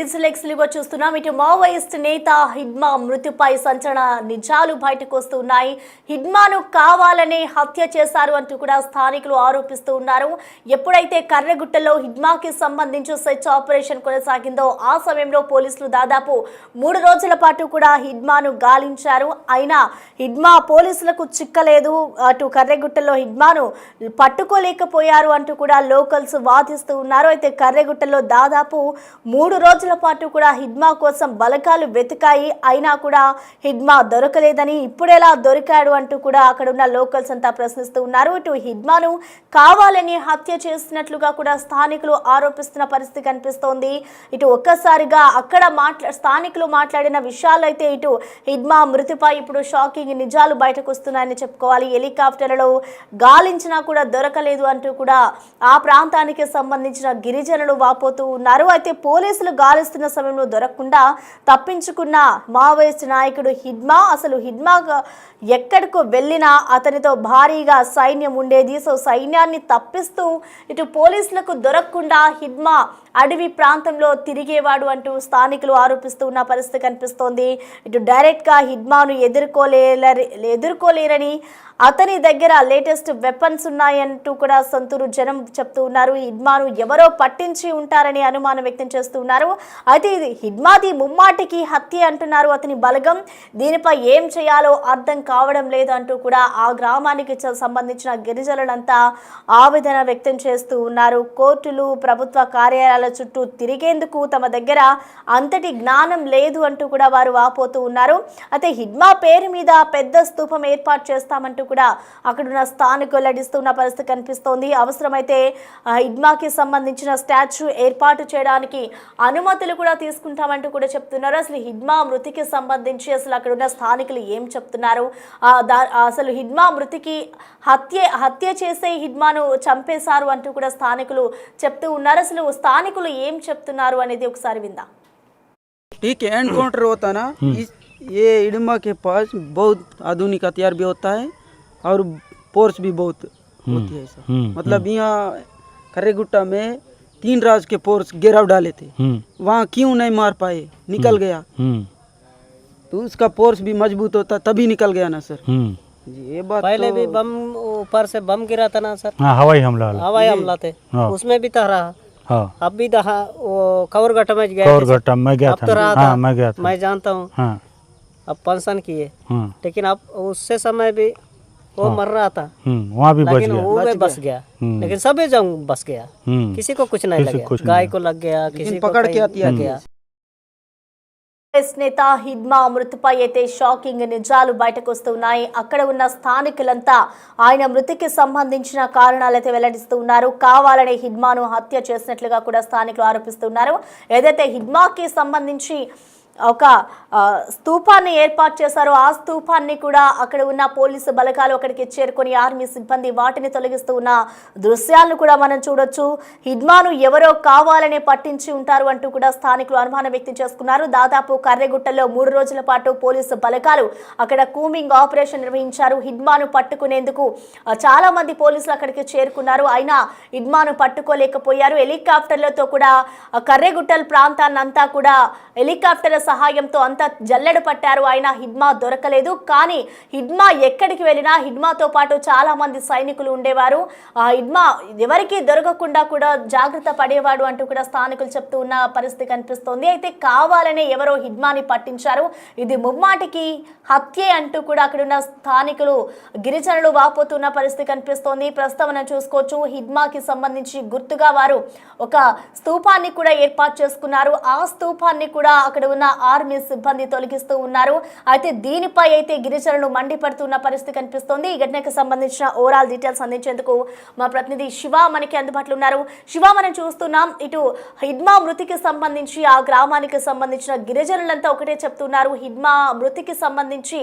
Digital ఎక్స్లో చూస్తున్నాం. ఇటు మావోయిస్ట్ నేత హిడ్మా మృతిపై సంచలన నిజాలు బయటకు వస్తున్నాయి. హిడ్మాను కావాలనే హత్య చేశారు అంటూ కూడా స్థానికులు ఆరోపిస్తూ ఉన్నారు. ఎప్పుడైతే కర్రెగుట్టలో హిడ్మాకి సంబంధించి సెర్చ్ ఆపరేషన్ కొనసాగిందో ఆ సమయంలో పోలీసులు దాదాపు 3 రోజుల పాటు కూడా హిడ్మాను గాలించారు. అయినా హిడ్మా పోలీసులకు చిక్కలేదు. అటు కర్రెగుట్టలో హిడ్మాను పట్టుకోలేకపోయారు అంటూ కూడా లోకల్స్ వాదిస్తూ ఉన్నారు. అయితే కర్రెగుట్టలో దాదాపు 3 రోజుల పాటు కూడా హిడ్మా కోసం బలగాలు వెతికాయి. అయినా కూడా హిడ్మా దొరకలేదని, ఇప్పుడెలా దొరికాడు అంటూ కూడా అక్కడ ఉన్న లోకల్స్ అంతా ప్రశ్నిస్తూ ఉన్నారు. ఇటు హిడ్మాను కావాలని హత్య చేసినట్లుగా కూడా స్థానికులు ఆరోపిస్తున్న పరిస్థితి కనిపిస్తోంది. ఇటు ఒక్కసారిగా అక్కడ స్థానికులు మాట్లాడిన విషయాలు అయితే ఇటు హిడ్మా మృతిపై ఇప్పుడు షాకింగ్ నిజాలు బయటకు వస్తున్నాయని చెప్పుకోవాలి. హెలికాప్టర్లలో గాలించినా కూడా దొరకలేదు అంటూ కూడా ఆ ప్రాంతానికి సంబంధించిన గిరిజనులు వాపోతూ ఉన్నారు. అయితే పోలీసులు గాలిస్తున్న సమయంలో దొరకకుండా తప్పించుకున్న మావోయిస్ట్ నాయకుడు హిడ్మా, అసలు హిడ్మా ఎక్కడికి వెళ్ళినా అతనితో భారీగా సైన్యం ఉండేది. సో సైన్యాన్ని తప్పిస్తూ ఇటు పోలీసులకు దొరకకుండా హిడ్మా అడవి ప్రాంతంలో తిరిగేవాడు అంటూ స్థానికులు ఆరోపిస్తూ ఉన్న పరిస్థితి కనిపిస్తోంది. ఇటు డైరెక్ట్గా హిడ్మాను ఎదుర్కోలేరని, అతని దగ్గర లేటెస్ట్ వెపన్స్ ఉన్నాయంటూ కూడా సొంతూరు జనం చెప్తూ ఉన్నారు. హిడ్మాను ఎవరో పట్టించి ఉంటారని అనుమానం వ్యక్తం చేస్తూ ఉన్నారు. అయితే ఇది హిడ్మాది ముమ్మాటికి హత్య అంటున్నారు అతని బలగం. దీనిపై ఏం చేయాలో అర్థం కావడం లేదు అంటూ కూడా ఆ గ్రామానికి సంబంధించిన గిరిజనులంతా ఆవేదన వ్యక్తం చేస్తూ ఉన్నారు. కోర్టులు, ప్రభుత్వ కార్యాలయాల చుట్టూ తిరిగేందుకు తమ దగ్గర అంతటి జ్ఞానం లేదు అంటూ కూడా వారు వాపోతూ ఉన్నారు. అయితే హిడ్మా పేరు మీద పెద్ద స్తూపం ఏర్పాటు చేస్తామంటూ కూడా అక్కడున్న స్థానికులు వెల్లడిస్తున్న పరిస్థితి కనిపిస్తోంది. అవసరమైతే హిడ్మాకి సంబంధించిన స్టాచ్యూ ఏర్పాటు చేయడానికి అనుమతులు కూడా తీసుకుంటామంటూ కూడా చెప్తున్నారు. అసలు హిడ్మా మృతికి సంబంధించి అసలు అక్కడున్న స్థానికులు ఏం చెప్తున్నారు, అసలు హిడ్మా మృతికి హత్య చేసే హిడ్మాను చంపేశారు అంటూ కూడా స్థానికులు చెప్తూ ఉన్నారు. అసలు స్థానికులు ఏం చెప్తున్నారు అనేది ఒకసారి విందాం. ठीक है, एनकाउंटर होता ना, ये हिडमा के पास बहुत आधुनिक हथियार भी होता है और फोर्स भी बहुत होती है सर। मतलब यहाँ खरेगुट्टा में 3 राज के फोर्स घेराव डाले थे, वहाँ क्यों नहीं मार पाए, निकल गया। तो उसका फोर्स भी मजबूत होता तभी निकल गया ना सर जी। ये बात पहले भी बम ऊपर से बम गिरा था ना सर। हाँ, हवाई हमला थे, उसमें भी था रहा। हाँ। अब भी वो कवरघट्टा में गया, कवरघट्टा में गया था। तो रहा हाँ, था। मैं गया था। मैं जानता हूँ। हाँ। अब पेंशन किए, हाँ। लेकिन अब उससे समय भी वो मर रहा था, वहाँ भी बच लेकिन गया। वो भी बस गया। लेकिन सभी जंग बस गया, किसी को कुछ नहीं लगा। गाय को लग गया, किसी को पकड़ के हथियार गया। నేత హిడ్మా మృతిపై అయితే షాకింగ్ నిజాలు బయటకు వస్తున్నాయి. అక్కడ ఉన్న స్థానికులంతా ఆయన మృతికి సంబంధించిన కారణాలైతే వెల్లడిస్తూ ఉన్నారు. కావాలనే హిడ్మాను హత్య చేసినట్లుగా కూడా స్థానికులు ఆరోపిస్తున్నారు. ఏదైతే హిడ్మాకి సంబంధించి ఒక స్తూపాన్ని ఏర్పాటు చేశారో ఆ స్తూపాన్ని కూడా అక్కడ ఉన్న పోలీసు బలగాలు అక్కడికి చేరుకొని ఆర్మీ సిబ్బంది వాటిని తొలగిస్తూ ఉన్న దృశ్యాలను కూడా మనం చూడొచ్చు. హిడ్మాను ఎవరో కావాలనే పట్టించి ఉంటారు అంటూ కూడా స్థానికులు అనుమానం వ్యక్తం చేసుకున్నారు. దాదాపు కర్రెగుట్టలో 3 రోజుల పాటు పోలీసు బలగాలు అక్కడ కూంబింగ్ ఆపరేషన్ నిర్వహించారు. హిడ్మాను పట్టుకునేందుకు చాలా మంది పోలీసులు అక్కడికి చేరుకున్నారు. అయినా హిడ్మాను పట్టుకోలేకపోయారు. హెలికాప్టర్లతో కూడా కర్రెగుట్టల ప్రాంతాన్ని అంతా కూడా హెలికాప్టర్ సహాయంతో అంతా జల్లెడ పట్టారు. అయినా హిడ్మా దొరకలేదు. కానీ హిడ్మా ఎక్కడికి వెళ్ళినా హిడ్మాతో పాటు చాలా మంది సైనికులు ఉండేవారు. హిడ్మా ఎవరికి దొరకకుండా కూడా జాగ్రత్త పడేవాడు అంటూ కూడా స్థానికులు చెప్తూ ఉన్న పరిస్థితి కనిపిస్తోంది. అయితే కావాలనే ఎవరో హిడ్మాని పట్టించారు, ఇది ముమ్మాటికి హత్యే అంటూ కూడా అక్కడున్న స్థానికులు గిరిజనులు వాపోతున్న పరిస్థితి కనిపిస్తోంది. ప్రస్తుతం మనం చూసుకోవచ్చు హిడ్మాకి సంబంధించి గుర్తుగా వారు ఒక స్తూపాన్ని కూడా ఏర్పాటు చేసుకున్నారు. ఆ స్తూపాన్ని కూడా అక్కడ ఉన్న ఆర్మీ సిబ్బంది తొలగిస్తూ ఉన్నారు. అయితే దీనిపై అయితే గిరిజనులు మండిపడుతున్న పరిస్థితి కనిపిస్తోంది. ఈ ఘటనకు సంబంధించిన ఓవరాల్ డీటెయిల్స్ అందించేందుకు మా ప్రతినిధి శివ మనకి అందుబాటులో ఉన్నారు. శివ, మనం చూస్తున్నాం ఇటు హిడ్మా మృతికి సంబంధించి ఆ గ్రామానికి సంబంధించిన గిరిజనులంతా ఒకటే చెప్తున్నారు. హిడ్మా మృతికి సంబంధించి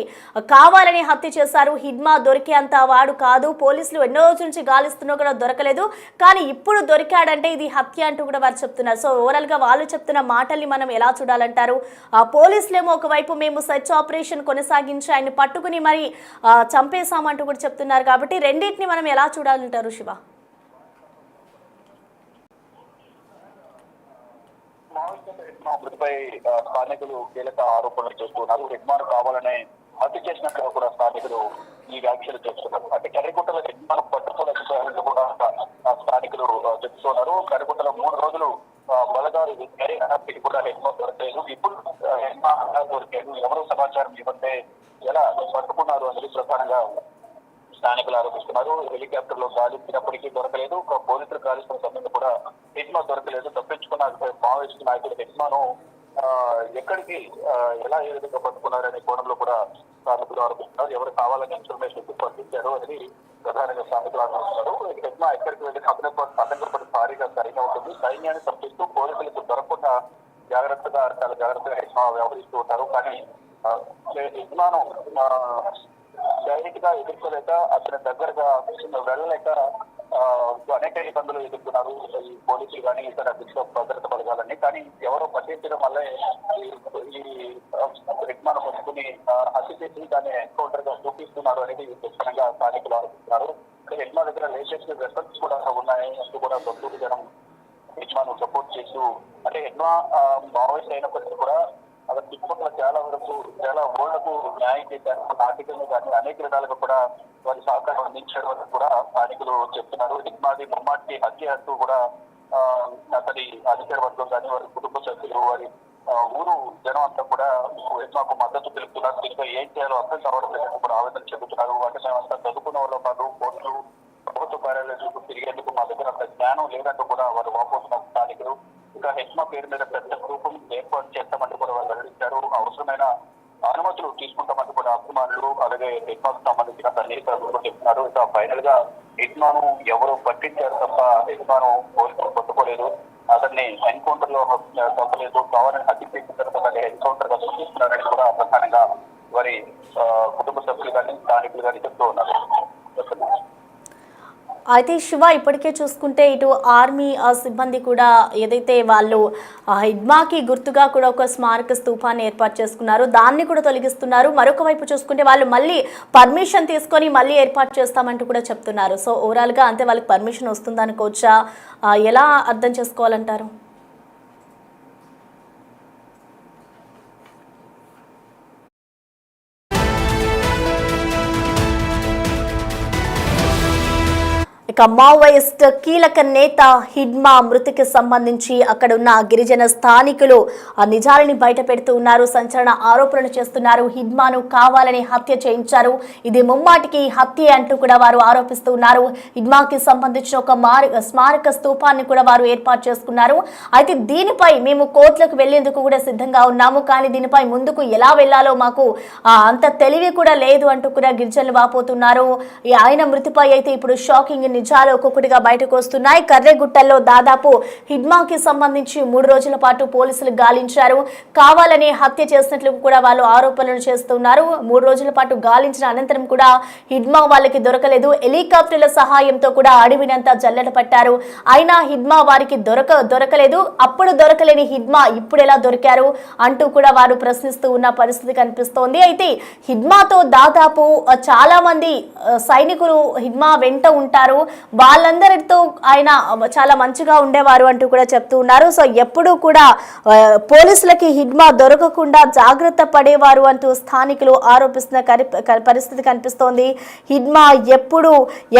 కావాలని హత్య చేశారు, హిడ్మా దొరికే అంత వాడు కాదు, పోలీసులు ఎన్నో రోజుల నుంచి గాలిస్తున్నా కూడా దొరకలేదు, కానీ ఇప్పుడు దొరికాడంటే ఇది హత్య అంటూ కూడా వారు చెప్తున్నారు. సో ఓవరాల్ గా వాళ్ళు చెప్తున్న మాటల్ని మనం ఎలా చూడాలంటారు? ఆ పోలీసులేమో ఒకవైపు మేము సెర్చ్ ఆపరేషన్ కొనసాగించి ఆయన పట్టుకుని మరి చంపేశామంటూ కూడా చెప్తున్నారు. కాబట్టి రెండింటిని మనం ఎలా చూడాలంటారు శివ? మావోయిస్టులతో మృతిపై స్థానికులు కీలక ఆరోపణలు చేస్తున్నారు. హిడ్మాను కావాలనే హత్య చేసినట్లుగా కూడా స్థానికులు ఈ వ్యాఖ్యలు చేస్తున్నారు. అంటే కర్రిగుట్టలో హిడ్మాను పట్టుకోలేకపోయారని కూడా స్థానికులు చెప్తున్నారు. కర్రిగుట్టలో 3 రోజులు బలగాలు అయినప్పటికీ కూడా హెడ్మా దొరకలేదు. ఇప్పుడు హెడ్మా దొరికారు. ఎవరు సమాచారం ఇవ్వంటే ఎలా పట్టుకున్నారు అనేది ప్రధానంగా స్థానికులు ఆరోపిస్తున్నారు. హెలికాప్టర్ లో గాలించినప్పటికీ దొరకలేదు. పోలీసులు గాలిస్తున్న సమయంలో కూడా హెడ్మా దొరకలేదు. తప్పించుకున్న మావోయిస్టు నాయకుడు హెడ్మాను ఎక్కడికి ఎలా ఏ విధంగా పట్టుకున్నారనే కోణంలో కూడా స్థానికులు ఆరోపిస్తున్నారు. ఎవరు కావాలని ఇన్ఫర్మేషన్ పంపించారు అనేది ప్రధానంగా స్థానికులు ఆరోపిస్తున్నారు. హెడ్మా ఎక్కడికి వెళ్ళిన అతనితో భారీగా సైన్యం ఉంటుంది. సైన్యాన్ని తప్పిస్తూ పోలీసులకు దొరకకుండా చాలా జాగ్రత్తగా హెడ్మా వ్యవహరిస్తూ ఉంటారు. కానీ హెడ్మాను డైరెక్ట్ గా ఎదుర్కోలేక అతని దగ్గరగా వెళ్ళలేక అనేక ఇబ్బందులు ఎదుర్కొన్నారు ఈ పోలీసులు కానీ ఇతర భద్రత బలగాలని. కానీ ఎవరో పట్టించడం వల్లే ఈ హెడ్మాను పట్టుకుని హత్య చేసి దాన్ని ఎన్కౌంటర్ గా చూపిస్తున్నారు అనేది స్పష్టంగా స్థానికులు ఆలోచిస్తున్నారు. హెడ్మా దగ్గర లేటెస్ట్ వెపన్స్ కూడా ఉన్నాయి అంటూ కూడా బంధువులు జనం హెడ్మాను సపోర్ట్ చేస్తూ, అంటే హెడ్మా మావోయిస్ట్ అయినప్పటికీ కూడా అతని చుట్టుపక్కల చాలా ఓళ్లకు న్యాయం చేశారు. ఆర్థికంగా కానీ అనేక విధాలుగా కూడా వారి సహకారం అందించడం అని కూడా స్థానికులు చెప్తున్నారు. హెడ్మాది ముమ్మాటికి హత్య అంటూ కూడా అతని అధికార వర్గం కానీ వారి కుటుంబ సభ్యులు వారి ఊరు జనం అంతా కూడా హెడ్మాకు మద్దతు తెలుపుతున్నారు. దీనిపై ఏం చేయాలో అర్థం కావడం లేదని కూడా ఆవేదన చెబుతున్నారు. అంటే మేమంతా చదువుకున్న వాళ్ళు కాదు, కోర్టులు ప్రభుత్వ కార్యాలయాలకు తిరిగేందుకు మా దగ్గర అంత జ్ఞానం లేదంటూ కూడా వారు వాపోతున్నారు స్థానికులు. ఇంకా హెడ్మా పేరు మీద పెద్ద గ్రూపం ఏర్పాటు చేస్తామంటూ కూడా వాళ్ళు వెల్లడించారు. అవసరమైన అనుమతులు తీసుకుంటామంటూ కూడా అభిమానులు అలాగే హెడ్మాకు సంబంధించిన సన్నిహితులు చెప్తున్నారు. ఇంకా ఫైనల్ గా హెడ్మాను ఎవరు పట్టించారు తప్ప హెడ్మాను పోలీసులు పట్టుకోలేదు. అతన్ని ఎన్కౌంటర్ లో తప్పలేదు. కావాలని హత్య చేసిన తర్వాత ఎన్కౌంటర్ గా చూపిస్తున్నారని కూడా ప్రధానంగా వారి కుటుంబ సభ్యులు కానీ స్థానికులు కానీ చెప్తూ ఉన్నారు. అయితే శివ, ఇప్పటికే చూసుకుంటే ఇటు ఆర్మీ సిబ్బంది కూడా ఏదైతే వాళ్ళు హిడ్మాకి గుర్తుగా కూడా ఒక స్మారక స్తూపాన్ని ఏర్పాటు చేసుకున్నారు, దాన్ని కూడా తొలగిస్తున్నారు. మరొక వైపు చూసుకుంటే వాళ్ళు మళ్ళీ పర్మిషన్ తీసుకొని మళ్ళీ ఏర్పాటు చేస్తామంటూ కూడా చెప్తున్నారు. సో ఓవరాల్గా అంతే వాళ్ళకి పర్మిషన్ వస్తుందనుకోవచ్చా? ఎలా అర్థం చేసుకోవాలంటారు? ఇక మావోయిస్ట్ కీలక నేత హిడ్మా మృతికి సంబంధించి అక్కడ ఉన్న గిరిజన స్థానికులు ఆ నిజాలని బయట పెడుతూ ఉన్నారు. సంచలన ఆరోపణలు చేస్తున్నారు. హిడ్మాను కావాలని హత్య చేయించారు, ఇది ముమ్మాటికి హత్య అంటూ కూడా వారు ఆరోపిస్తూ ఉన్నారు. హిడ్మాకి సంబంధించిన ఒక స్మారక స్తూపాన్ని కూడా వారు ఏర్పాటు చేసుకున్నారు. అయితే దీనిపై మేము కోర్టులకు వెళ్లేందుకు కూడా సిద్ధంగా ఉన్నాము, కానీ దీనిపై ముందుకు ఎలా వెళ్లాలో మాకు అంత తెలివి కూడా లేదు అంటూ కూడా గిరిజనులు వాపోతున్నారు. ఆయన మృతిపై అయితే ఇప్పుడు షాకింగ్ నిజాలు ఒక్కొక్కటిగా బయటకు వస్తున్నాయి. కర్రెగుట్టల్లో దాదాపు హిడ్మాకి సంబంధించి 3 రోజుల పాటు పోలీసులు గాలించారు. కావాలని హత్య చేసినట్లు కూడా వాళ్ళు ఆరోపణలు చేస్తున్నారు. 3 రోజుల పాటు గాలించిన అనంతరం కూడా హిడ్మా వాళ్ళకి దొరకలేదు. హెలికాప్టర్ల సహాయంతో కూడా అడవినంతా జల్లెడ పట్టారు. అయినా హిడ్మా వారికి దొరకలేదు. అప్పుడు దొరకలేని హిడ్మా ఇప్పుడు ఎలా దొరికారు అంటూ కూడా వారు ప్రశ్నిస్తూ ఉన్న పరిస్థితి కనిపిస్తోంది. అయితే హిడ్మాతో దాదాపు చాలా మంది సైనికులు హిడ్మా వెంట ఉంటారు. వాళ్ళందరితో ఆయన చాలా మంచిగా ఉండేవారు అంటూ కూడా చెప్తూ ఉన్నారు. సో ఎప్పుడూ కూడా పోలీసులకి హిడ్మా దొరకకుండా జాగ్రత్త పడేవారు అంటూ స్థానికులు ఆరోపిస్తున్న పరిస్థితి కనిపిస్తోంది. హిడ్మా ఎప్పుడు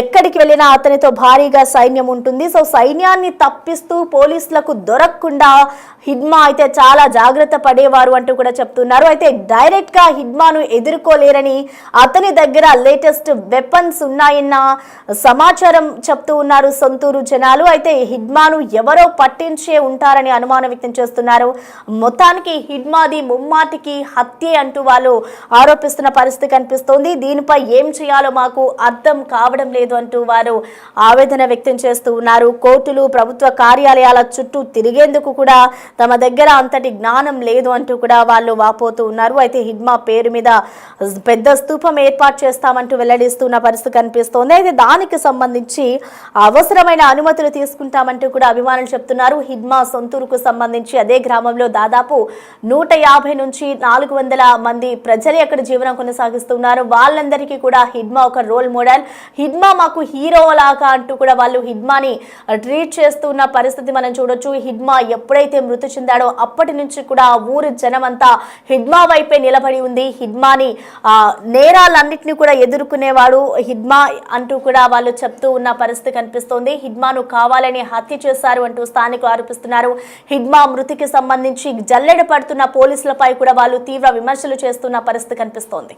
ఎక్కడికి వెళ్ళినా అతనితో భారీగా సైన్యం ఉంటుంది. సో సైన్యాన్ని తప్పిస్తూ పోలీసులకు దొరకకుండా హిడ్మా అయితే చాలా జాగ్రత్త పడేవారు అంటూ కూడా చెప్తున్నారు. అయితే డైరెక్ట్ గా హిడ్మాను ఎదుర్కోలేరని, అతని దగ్గర లేటెస్ట్ వెపన్స్ ఉన్నాయన్న సమాచారం చెప్తూ ఉన్నారు సొంతూరు జనాలు. అయితే హిడ్మాను ఎవరో పట్టించే ఉంటారని అనుమానం వ్యక్తం చేస్తున్నారు. మొత్తానికి హిడ్మాది ముమ్మాటికి హత్యే అంటూ వాళ్ళు ఆరోపిస్తున్న పరిస్థితి కనిపిస్తోంది. దీనిపై ఏం చేయాలో మాకు అర్థం కావడం లేదు అంటూ వారు ఆవేదన వ్యక్తం చేస్తూ ఉన్నారు. కోర్టులు, ప్రభుత్వ కార్యాలయాల చుట్టూ తిరిగేందుకు కూడా తమ దగ్గర అంతటి జ్ఞానం లేదు అంటూ కూడా వాళ్ళు వాపోతూ ఉన్నారు. అయితే హిడ్మా పేరు మీద పెద్ద స్తూపం ఏర్పాటు చేస్తామంటూ వెల్లడిస్తున్న పరిస్థితి కనిపిస్తోంది. అయితే దానికి సంబంధించి అవసరమైన అనుమతులు తీసుకుంటామంటూ కూడా అభిమానులు చెప్తున్నారు. హిడ్మా సొంతూరుకు సంబంధించి అదే గ్రామంలో దాదాపు 150 నుంచి 400 మంది ప్రజలు అక్కడ జీవనం కొనసాగిస్తున్నారు. వాళ్ళందరికీ కూడా హిడ్మా ఒక రోల్ మోడల్. హిడ్మా మాకు హీరో లాగా అంటూ కూడా వాళ్ళు హిడ్మాని ట్రీట్ చేస్తున్న పరిస్థితి మనం చూడొచ్చు. హిడ్మా ఎప్పుడైతే మృతి మృతి చెందాడో అప్పటి నుంచి కూడా ఆ ఊరు జనమంతా హిడ్మా వైపే నిలబడి ఉంది. హిడ్మాని నేరాలన్నింటినీ కూడా ఎదుర్కొనేవాడు హిడ్మా అంటూ కూడా వాళ్ళు చెప్తూ ఉన్న పరిస్థితి కనిపిస్తోంది. హిడ్మాను కావాలని హత్య చేశారు అంటూ స్థానికులు ఆరోపిస్తున్నారు. హిడ్మా మృతికి సంబంధించి జల్లెడ పడుతున్న పోలీసులపై కూడా వాళ్ళు తీవ్ర విమర్శలు చేస్తున్న పరిస్థితి కనిపిస్తోంది.